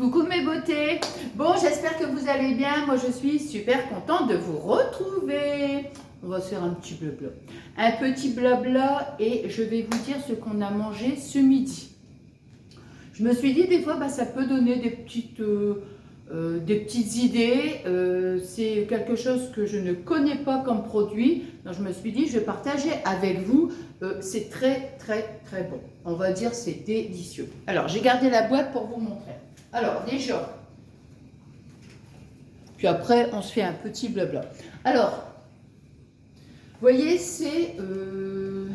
Coucou mes beautés. Bon, j'espère que vous allez bien. Moi, je suis super contente de vous retrouver. On va se faire un petit blabla. Un petit blabla et je vais vous dire ce qu'on a mangé ce midi. Je me suis dit, des fois, ça peut donner des petites idées. C'est quelque chose que je ne connais pas comme produit. Donc, je me suis dit, je vais partager avec vous. C'est très, très, très bon. On va dire c'est délicieux. Alors, j'ai gardé la boîte pour vous montrer. Alors, déjà, puis après, on se fait un petit blabla. Alors, vous voyez, c'est de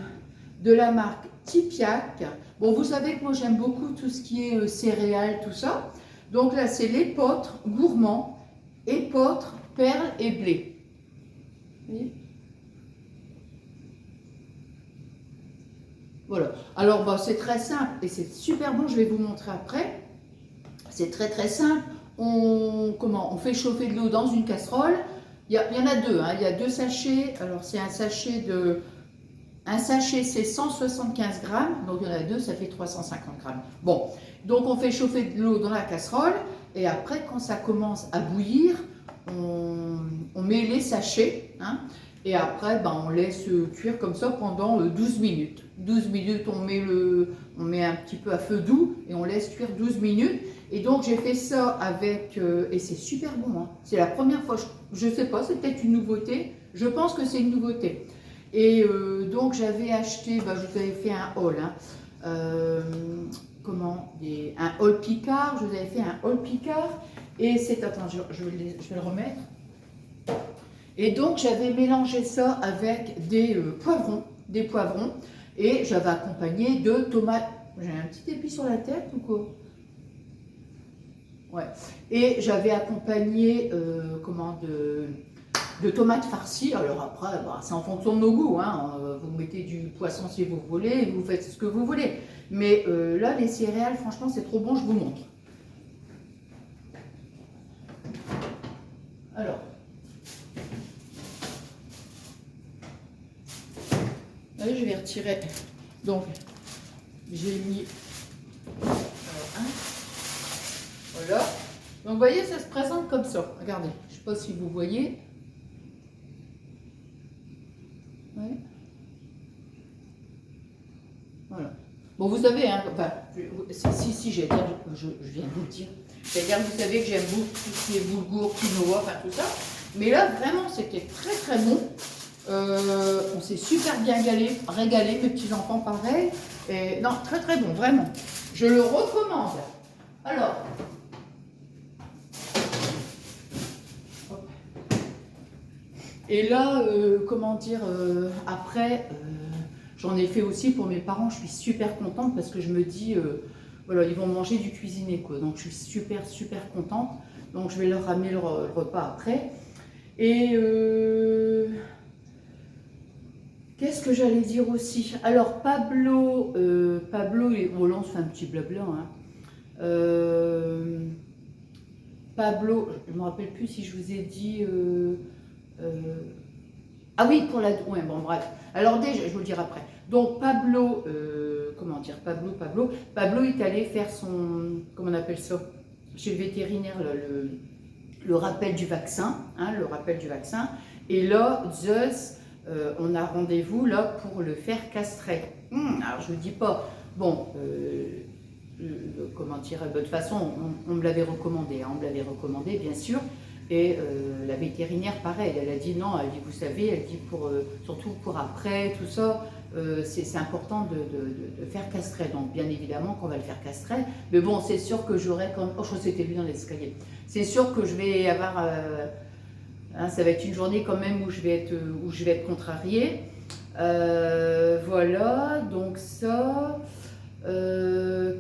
la marque Tipiak. Bon, vous savez que moi, j'aime beaucoup tout ce qui est céréales, tout ça. Donc là, c'est l'épeautre gourmand, épeautre, perles et blé. Vous voyez ? Voilà. Alors, c'est très simple et c'est super bon. Je vais vous montrer après. C'est très très simple. On fait chauffer de l'eau dans une casserole. Il y en a deux. Il y a deux sachets. Alors, c'est un sachet de... Un sachet, c'est 175 grammes. Donc, il y en a deux, ça fait 350 grammes. Bon, donc on fait chauffer de l'eau dans la casserole. Et après, quand ça commence à bouillir, on met les sachets. Et après, on laisse cuire comme ça pendant 12 minutes. 12 minutes, on met un petit peu à feu doux et on laisse cuire 12 minutes. Et donc, j'ai fait ça avec... et c'est super bon. C'est la première fois, je ne sais pas, c'est peut-être une nouveauté. Je pense que c'est une nouveauté. Et donc, j'avais acheté, je vous avais fait un haul. Un haul Picard. Je vous avais fait un haul Picard. Et c'est... Attends, je vais le remettre. Et donc, j'avais mélangé ça avec des poivrons, et j'avais accompagné de tomates. J'ai un petit épi sur la tête ou quoi? Ouais. Et j'avais accompagné, de tomates farcies. Alors après, c'est en fonction de nos goûts. Vous mettez du poisson si vous voulez, vous faites ce que vous voulez. Mais là, les céréales, franchement, c'est trop bon, je vous montre. Alors... je vais retirer. Donc, j'ai mis voilà. Donc, vous voyez, ça se présente comme ça. Regardez, je ne sais pas si vous voyez. Ouais. Voilà. Bon, vous savez, si je viens de vous le dire. C'est-à-dire, vous savez que j'aime beaucoup tout ce qui est boulgour, quinoa, tout ça. Mais là, vraiment, c'était très, très bon. On s'est super bien régalé, mes petits-enfants pareil. Et, non, très très bon, vraiment. Je le recommande. Alors, hop. Et là, après, j'en ai fait aussi pour mes parents. Je suis super contente parce que je me dis, voilà, ils vont manger du cuisiné, quoi. Donc, je suis super, super contente. Donc, je vais leur ramener le repas après. Et... qu'est-ce que j'allais dire aussi? Alors, Pablo, là, on se fait un petit blabla. Pablo, je ne me rappelle plus si je vous ai dit... ah oui, pour la... Ouais, bon, bref. Alors, déjà, je vous le dirai après. Donc, Pablo, Pablo est allé faire son... Comment on appelle ça? Chez le vétérinaire, le rappel du vaccin. Le rappel du vaccin. Et là, Zeus... on a rendez-vous là pour le faire castrer. Alors je ne vous dis pas, bon, de toute façon, on me l'avait recommandé, bien sûr. Et la vétérinaire, pareil, elle a dit non, elle dit, vous savez, elle dit surtout pour après, tout ça, c'est important de faire castrer. Donc bien évidemment qu'on va le faire castrer. Mais bon, c'est sûr que j'aurai comme... Oh, je crois que c'était lui dans l'escalier. C'est sûr que je vais avoir... ça va être une journée quand même où je vais être contrariée. Voilà, donc ça.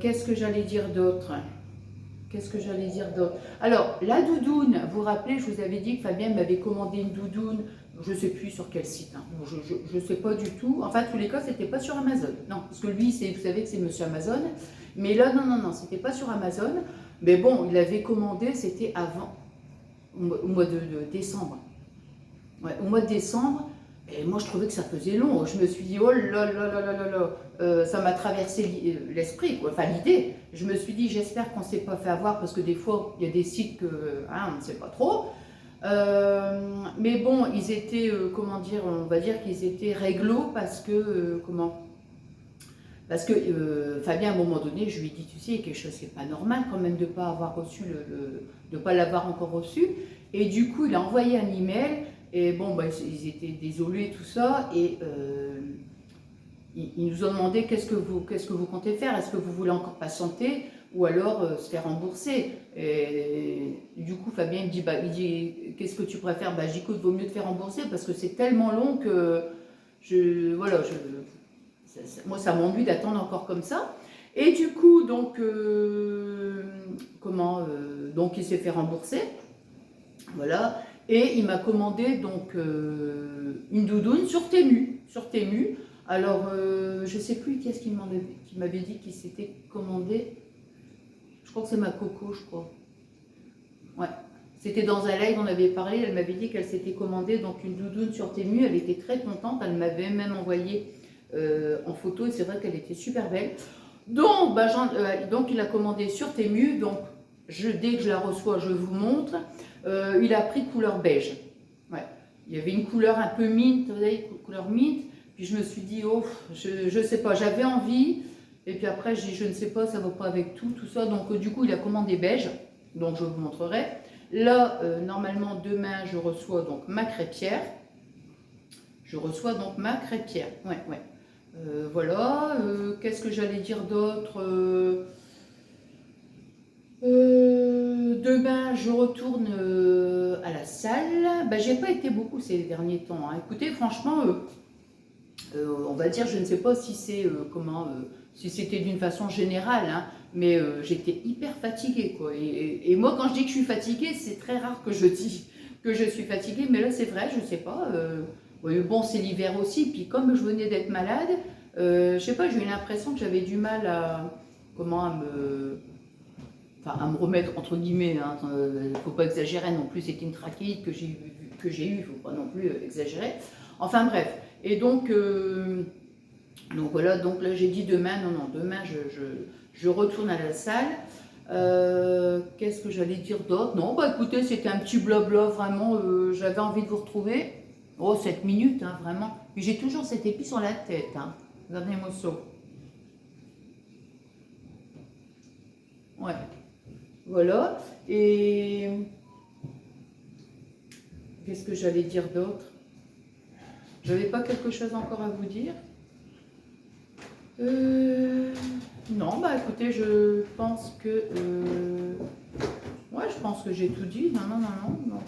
Qu'est-ce que j'allais dire d'autre? Alors, la doudoune, vous vous rappelez, je vous avais dit que Fabien m'avait commandé une doudoune, je ne sais plus sur quel site, je ne sais pas du tout. Enfin, tous les cas, ce n'était pas sur Amazon. Non, parce que lui, vous savez que c'est monsieur Amazon. Mais là, non, ce n'était pas sur Amazon. Mais bon, il avait commandé, c'était avant. Au mois de décembre. Ouais, au mois de décembre, Et moi, je trouvais que ça faisait long. Je me suis dit, oh là là là là là là, ça m'a traversé l'esprit, quoi. Enfin, l'idée. Je me suis dit, j'espère qu'on ne s'est pas fait avoir, parce que des fois, il y a des sites que, hein, on ne sait pas trop. Mais bon, ils étaient, comment dire, on va dire qu'ils étaient réglo, parce que, parce que Fabien, à un moment donné, je lui ai dit, tu sais, il y a quelque chose, c'est pas normal quand même de ne pas avoir reçu de pas l'avoir encore reçu. Et du coup, il a envoyé un email. Et bon, bah, ils étaient désolés, tout ça. Et ils nous ont demandé qu'est-ce que vous comptez faire. Est-ce que vous voulez encore patienter ou alors se faire rembourser? Et du coup, Fabien il me dit qu'est-ce que tu préfères? Bah, j'écoute, vaut mieux te faire rembourser parce que c'est tellement long que voilà, moi, ça m'ennuie d'attendre encore comme ça. Et du coup, donc, donc il s'est fait rembourser. Voilà. Et il m'a commandé donc une doudoune sur Temu. Alors, je ne sais plus qui est-ce qui m'avait dit qu'il s'était commandé. Je crois que c'est ma Coco, je crois. Ouais. C'était dans un live, on avait parlé, elle m'avait dit qu'elle s'était commandé donc une doudoune sur Temu. Elle était très contente, elle m'avait même envoyé en photo et c'est vrai qu'elle était super belle. Donc, donc il a commandé sur Temu. Donc, dès que je la reçois, je vous montre. Il a pris couleur beige. Ouais. Il y avait une couleur un peu mint, vous savez, couleur mint. Puis je me suis dit, oh, je sais pas, j'avais envie. Et puis après, j'ai dit, je ne sais pas, ça va pas avec tout ça. Donc du coup, il a commandé beige. Donc je vous montrerai. Là, normalement, demain, je reçois donc ma crêpière. Ouais, ouais. Voilà. Qu'est-ce que j'allais dire d'autre? Demain, je retourne à la salle. Bah, j'ai pas été beaucoup ces derniers temps, hein. Écoutez, franchement, on va dire, je ne sais pas si c'est si c'était d'une façon générale, hein, mais j'étais hyper fatiguée, quoi. Et moi, quand je dis que je suis fatiguée, c'est très rare que je dis que je suis fatiguée, mais là, c'est vrai, je sais pas. Bon, c'est l'hiver aussi, puis comme je venais d'être malade, je sais pas, j'ai eu l'impression que j'avais du mal à à me remettre entre guillemets, hein, faut pas exagérer non plus, c'était une trachéite que j'ai eu, faut pas non plus exagérer. Enfin bref, et donc voilà, donc là j'ai dit demain, demain je retourne à la salle. Qu'est-ce que j'allais dire d'autre? Non, bah écoutez, c'était un petit blabla, vraiment, j'avais envie de vous retrouver. Oh, 7 minutes, hein, vraiment. Puis j'ai toujours cet épi sur la tête, hein. Regardez-moi ça. Ouais. Voilà. Et qu'est-ce que j'allais dire d'autre? J'avais pas quelque chose encore à vous dire? Non, bah écoutez, je pense que ouais, je pense que j'ai tout dit. Non. Donc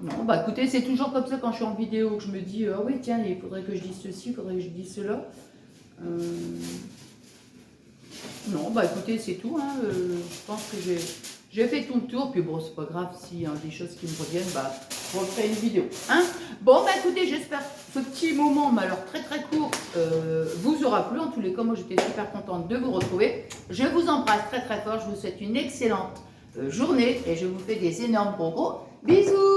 non, bah écoutez, c'est toujours comme ça quand je suis en vidéo que je me dis ah oui, tiens, il faudrait que je dise ceci, il faudrait que je dise cela. Non, bah écoutez, c'est tout, hein. Je pense que j'ai fait tout le tour, puis bon, c'est pas grave, s'il y a des choses qui me reviennent, bah je referai une vidéo, hein. Bon, bah écoutez, j'espère que ce petit moment, mais alors très très court, vous aura plu. En tous les cas, moi j'étais super contente de vous retrouver. Je vous embrasse très très fort, je vous souhaite une excellente journée et je vous fais des énormes gros bisous.